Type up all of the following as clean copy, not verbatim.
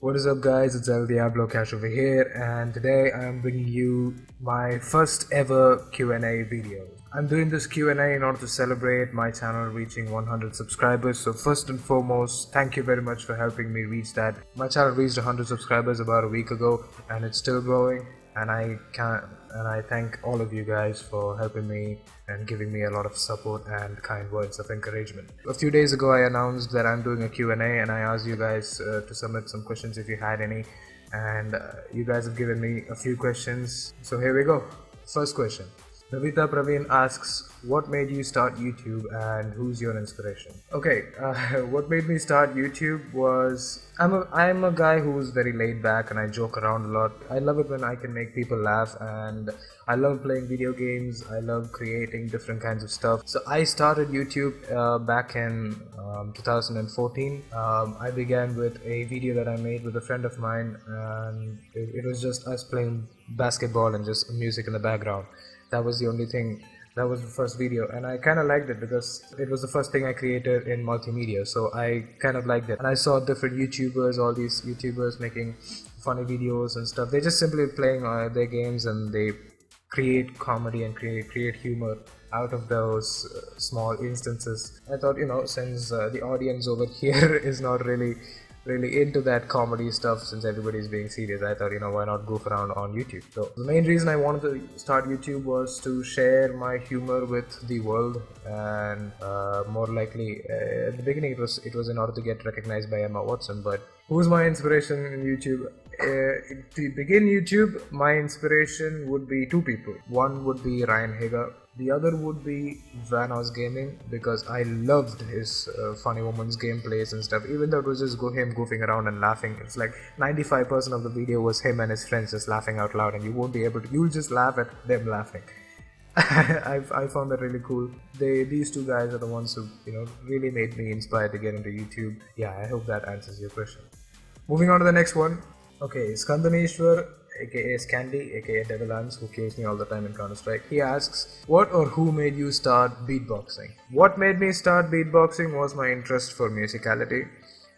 What is up guys, it's Diablo Kash over here, and today I am bringing you my first ever Q&A video. I'm doing this Q&A in order to celebrate my channel reaching 100 subscribers. So first and foremost, thank you very much for helping me reach that. My channel reached 100 subscribers about a week ago and it's still growing, and I thank all of you guys for helping me and giving me a lot of support and kind words of encouragement. A few days ago I announced that I'm doing a Q&A and I asked you guys to submit some questions if you had any, and you guys have given me a few questions. So here we go. First question. Navita Praveen asks, what made you start YouTube and who's your inspiration? Okay, what made me start YouTube was, I'm a guy who's very laid back and I joke around a lot. I love it when I can make people laugh, and I love playing video games. I love creating different kinds of stuff. So I started YouTube back in 2014. I began with a video that I made with a friend of mine, and it was just us playing basketball and just music in the background. That was the only thing. That was the first video, and I kind of liked it because it was the first thing I created in multimedia, so I kind of liked it. And I saw different YouTubers, all these YouTubers making funny videos and stuff. They're just simply playing their games, and they create comedy and create humor out of those small instances. I thought, since the audience over here is not really into that comedy stuff, since everybody's being serious, I thought, why not goof around on YouTube. So the main reason I wanted to start YouTube was to share my humor with the world, and more likely at the beginning it was in order to get recognized by Emma Watson. But who's my inspiration in YouTube? To begin YouTube, my inspiration would be two people. One would be Ryan Higa. The other would be Vanos Gaming, because I loved his funny woman's gameplays and stuff. Even though it was just him goofing around and laughing, it's like 95% of the video was him and his friends just laughing out loud, and you won't be able to, you'll just laugh at them laughing. I found that really cool. These two guys are the ones who really made me inspired to get into YouTube. Yeah, I hope that answers your question. Moving on to the next one. Okay, Skandaneshwar, aka Scandy, aka Devilance, who kills me all the time in Counter-Strike. He asks, what or who made you start beatboxing? What made me start beatboxing was my interest for musicality,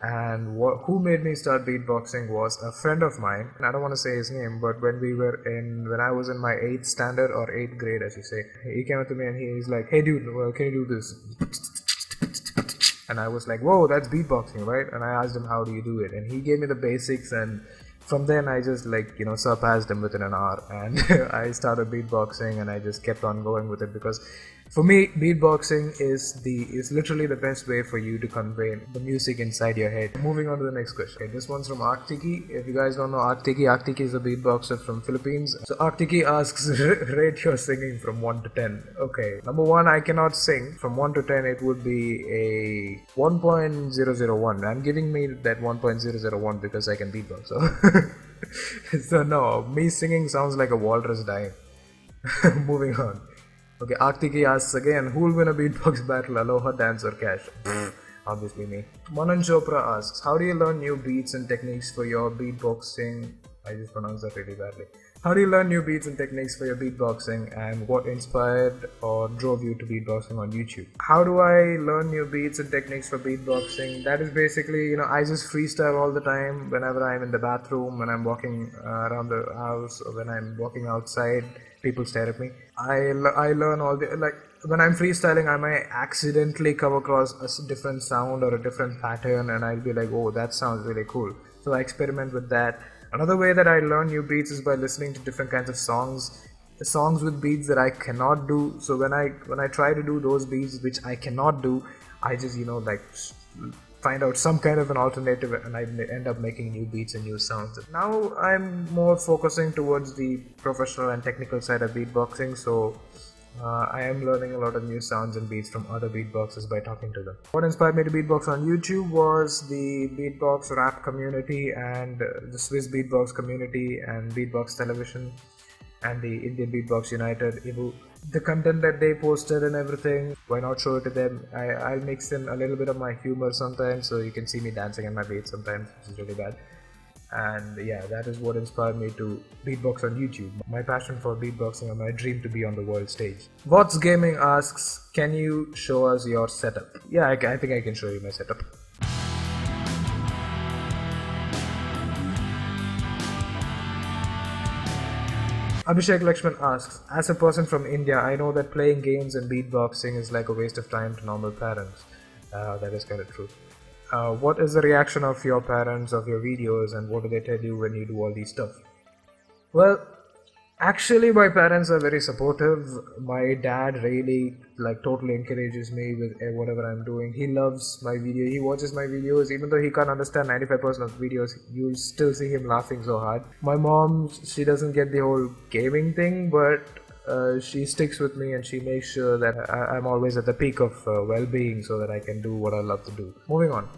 and who made me start beatboxing was a friend of mine. And I don't want to say his name, but when I was in my 8th standard or 8th grade, as you say, he came up to me and he's like, hey dude, can you do this? And I was like, whoa, that's beatboxing, right? And I asked him, how do you do it? And he gave me the basics, and from then I just surpassed him within an hour, and I started beatboxing, and I just kept on going with it, because for me beatboxing is literally the best way for you to convey the music inside your head. Moving on to the next question. Okay, this one's from Arktiki. If you guys don't know Arktiki is a beatboxer from Philippines. So Arktiki asks, rate your singing from 1 to 10. Okay, number 1, I cannot sing. From 1 to 10 it would be a 1.001. I'm giving me that 1.001 because I can beatbox. So no, me singing sounds like a walrus dying. Moving on. Okay, Arktiki asks again, who will win a beatbox battle, Aloha, Dance or Kash? Obviously me. Manan Chopra asks, how do you learn new beats and techniques for your beatboxing? I just pronounced that really badly. How do you learn new beats and techniques for your beatboxing, and what inspired or drove you to beatboxing on YouTube? How do I learn new beats and techniques for beatboxing? That is basically, I just freestyle all the time whenever I'm in the bathroom, when I'm walking around the house, or when I'm walking outside. People stare at me. I learn all the, when I'm freestyling, I might accidentally come across a different sound or a different pattern, and I'll be like, oh, that sounds really cool. So I experiment with that. Another way that I learn new beats is by listening to different kinds of songs with beats that I cannot do. So when I try to do those beats which I cannot do, I just find out some kind of an alternative, and I end up making new beats and new sounds. Now I'm more focusing towards the professional and technical side of beatboxing, so I am learning a lot of new sounds and beats from other beatboxers by talking to them. What inspired me to beatbox on YouTube was the beatbox rap community, and the Swiss beatbox community, and Beatbox Television, and the Indian Beatbox United, Ibu. The content that they posted and everything, why not show it to them? I'll mix in a little bit of my humor sometimes, so you can see me dancing in my beats sometimes, which is really bad. And yeah, that is what inspired me to beatbox on YouTube. My passion for beatboxing and my dream to be on the world stage. What's Gaming asks, can you show us your setup? Yeah, I think I can show you my setup. Abhishek Lakshman asks, as a person from India, I know that playing games and beatboxing is like a waste of time to normal parents. That is kind of true. What is the reaction of your parents of your videos, and what do they tell you when you do all these stuff? Well, actually, my parents are very supportive. My dad really totally encourages me with whatever I'm doing. He loves my video. He watches my videos, even though he can't understand 95% of videos. You'll still see him laughing so hard. My mom, she doesn't get the whole gaming thing, but she sticks with me and she makes sure that I'm always at the peak of well-being so that I can do what I love to do. Moving on.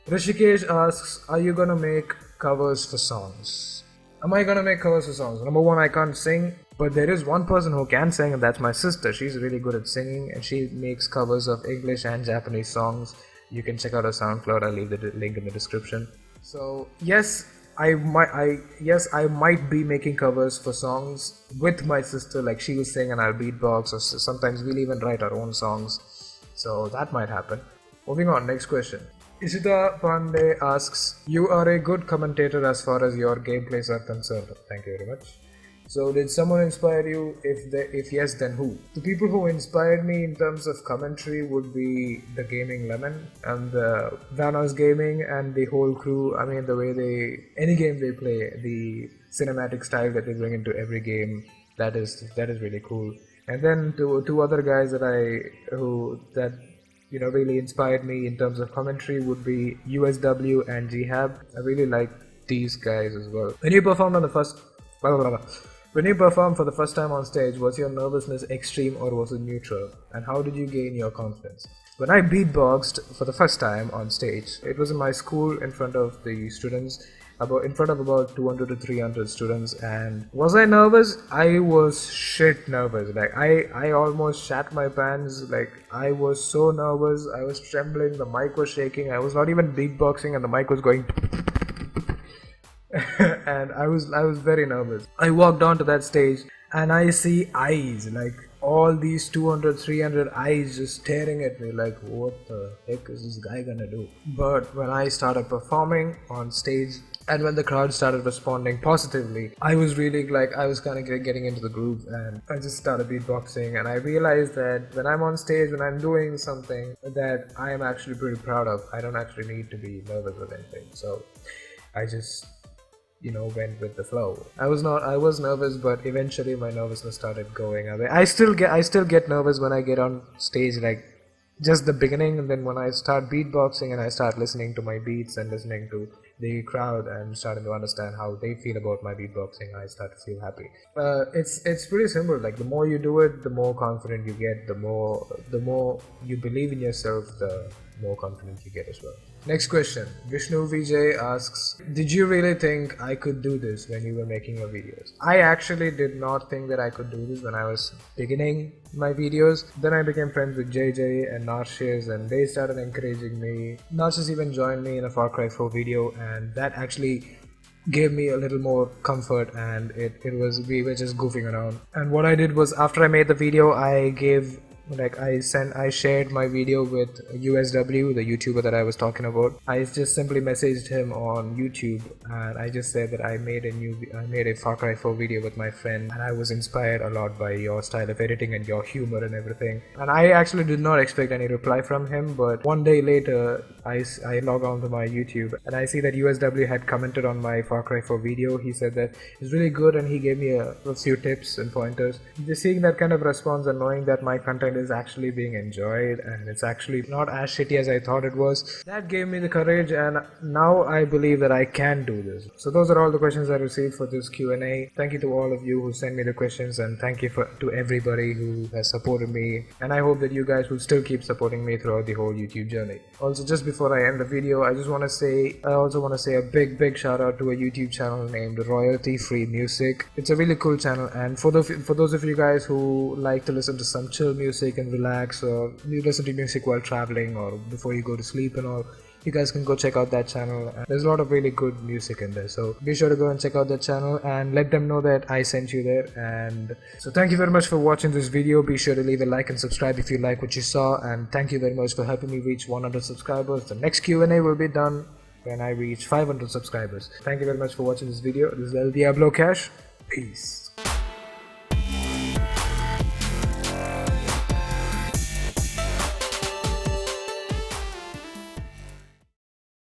Rishikesh asks, are you gonna make covers for songs? Am I gonna make covers for songs? Number one, I can't sing, but there is one person who can sing, and that's my sister. She's really good at singing, and she makes covers of English and Japanese songs. You can check out her SoundCloud. I'll leave the link in the description. So yes, I might be making covers for songs with my sister. Like she will sing and I'll beatbox, or sometimes we'll even write our own songs. So that might happen. Moving on, next question. Ishita Pandey asks, you are a good commentator as far as your gameplays are concerned. Thank you very much. So did someone inspire you? If yes, then who? The people who inspired me in terms of commentary would be the Gaming Lemon and the Vanos Gaming and the whole crew. I mean, the way any game they play, the cinematic style that they bring into every game, that is really cool. And then two other guys that really inspired me in terms of commentary would be USW and Jihab. I really like these guys as well. When you performed for the first time on stage, was your nervousness extreme or was it neutral? And how did you gain your confidence? When I beatboxed for the first time on stage, it was in my school in front of the students, in front of about 200 to 300 students. And was I nervous? I was shit nervous. I almost shat my pants. I was so nervous. I was trembling. The mic was shaking. I was not even beatboxing and the mic was going and I was very nervous. I walked onto that stage and I see eyes, all these 200, 300 eyes just staring at me what the heck is this guy gonna do? But when I started performing on stage and when the crowd started responding positively, I was really I was kind of getting into the groove, and I just started beatboxing, and I realized that when I'm on stage, when I'm doing something that I am actually pretty proud of, I don't actually need to be nervous with anything. So I just went with the flow. I was nervous, but eventually my nervousness started going away. I still get nervous when I get on stage, just the beginning, and then when I start beatboxing and I start listening to my beats and listening to the crowd and starting to understand how they feel about my beatboxing, I start to feel happy. It's pretty simple. The more you do it, the more confident you get. The more you believe in yourself, the more confident you get as well. Next question. Vishnu Vijay asks, did you really think I could do this when you were making your videos? I actually did not think that I could do this when I was beginning my videos. Then I became friends with JJ and Narshiz, and they started encouraging me. Narshiz even joined me in a Far Cry 4 video, and that actually gave me a little more comfort, and we were just goofing around. And what I did was, after I made the video, I shared my video with USW, the YouTuber that I was talking about. I just simply messaged him on YouTube and I just said that I made a Far Cry 4 video with my friend, and I was inspired a lot by your style of editing and your humor and everything. And I actually did not expect any reply from him, but one day later I log on to my YouTube and I see that USW had commented on my Far Cry 4 video. He said that it's really good and he gave me a few tips and pointers. Just seeing that kind of response and knowing that my content is actually being enjoyed and it's actually not as shitty as I thought it was, that gave me the courage, and now I believe that I can do this. So those are all the questions I received for this Q&A. Thank you to all of you who sent me the questions, and thank you to everybody who has supported me, and I hope that you guys will still keep supporting me throughout the whole YouTube journey. Also, just before I end the video, I also want to say a big shout out to a YouTube channel named Royalty Free Music. It's a really cool channel, and for those of you guys who like to listen to some chill music and relax, or you listen to music while traveling or before you go to sleep and all, you guys can go check out that channel. There's a lot of really good music in there, so be sure to go and check out that channel and let them know that I sent you there. And so thank you very much for watching this video. Be sure to leave a like and subscribe if you like what you saw, and thank you very much for helping me reach 100 subscribers. The next Q&A will be done when I reach 500 subscribers. Thank you very much for watching this video. This is El Diablo Kash. Peace.